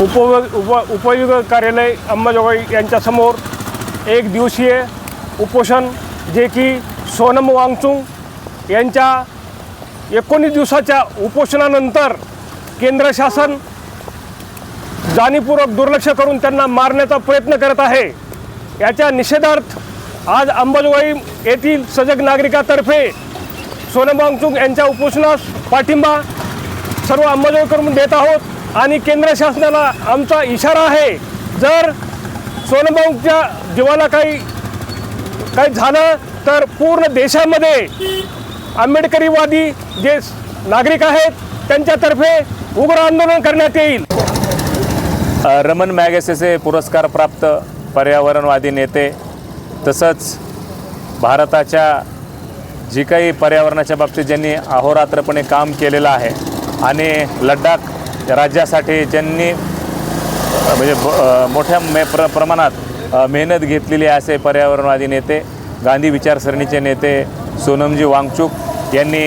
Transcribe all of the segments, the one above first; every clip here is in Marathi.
उपविभाग कार्यालय अंबाजोगाई यांच्यासमोर एक दिवसीय उपोषण जे की सोनम वांगचुक यांच्या 19 दिवसाच्या उपोषणानंतर केंद्र शासन जाणीवपूर्वक दुर्लक्ष करून त्यांना मारण्याचा प्रयत्न करत आहे। याच्या निषेधार्थ आज अंबाजोगाई येथील सजग नागरिकातर्फे सोनम वांगचुक यांच्या उपोषणास पाठिंबा सर्व अंबाजोगाईकरून देत आहोत आणि केंद्र शासनाला आमचा इशारा आहे, जर सोनम वांगचुकच्या जीवाला काही झालं तर पूर्ण देशामध्ये आंबेडकरीवादी जे नागरिक आहेत त्यांच्यातर्फे उग्र आंदोलन करण्यात येईल। रमन मॅगसेसे पुरस्कार प्राप्त पर्यावरणवादी नेते तसंच भारताच्या जी काही पर्यावरणाच्या बाबतीत ज्यांनी अहोरात्रपणे काम केलेलं आहे आणि लडाख राज्यासाठी ज्यांनी म्हणजे मोठ्या प्रमाणात मेहनत घेतलेली आहे असे पर्यावरणवादी नेते, गांधी विचारसरणीचे नेते सोनमजी वांगचुक यांनी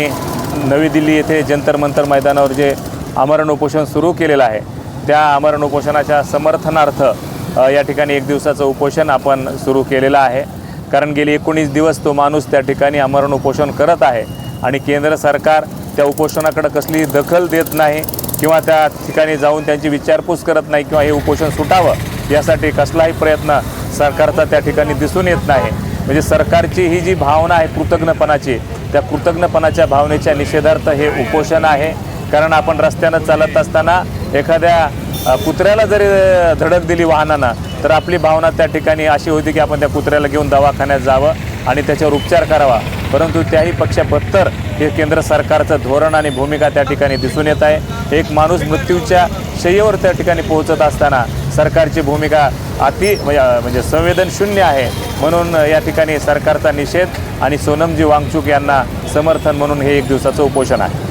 नवी दिल्ली येथे जंतर मंतर मैदानावर जे आमरण उपोषण सुरू केलेलं आहे त्या आमरण उपोषणाच्या समर्थनार्थ या ठिकाणी एक दिवसाचं उपोषण आपण सुरू केलेलं आहे। कारण गेली 19 दिवस तो माणूस त्या ठिकाणी आमरण उपोषण करत आहे आणि केंद्र सरकार त्या उपोषणाकडे कसली दखल देत नाही किंवा त्या ठिकाणी जाऊन त्यांची विचारपूस करत नाही किंवा हे उपोषण सुटावं यासाठी कसलाही प्रयत्न सरकारचा त्या ठिकाणी दिसून येत नाही। म्हणजे सरकारची ही जी भावना आहे कृतज्ञपणाची, त्या कृतज्ञपणाच्या भावनेच्या निषेधार्थ हे उपोषण आहे। कारण आपण रस्त्यानं चालत असताना एखाद्या कुत्र्याला जरी धडक दिली वाहनानं तर आपली भावना त्या ठिकाणी अशी होती की आपण त्या कुत्र्याला घेऊन दवाखान्यात जावं आणि त्याच्यावर उपचार करावा, परंतु त्याही पेक्षा बदतर हे केंद्र सरकारचं धोरण आणि भूमिका त्या ठिकाणी दिसून येत आहे। एक माणूस मृत्यूच्या शय्येवर त्या ठिकाणी पोहोचत असताना सरकारची भूमिका म्हणजे संवेदनशून्य आहे। म्हणून या ठिकाणी सरकारचा निषेध आणि सोनमजी वांगचुक यांना समर्थन म्हणून हे एक दिवसाचं उपोषण आहे।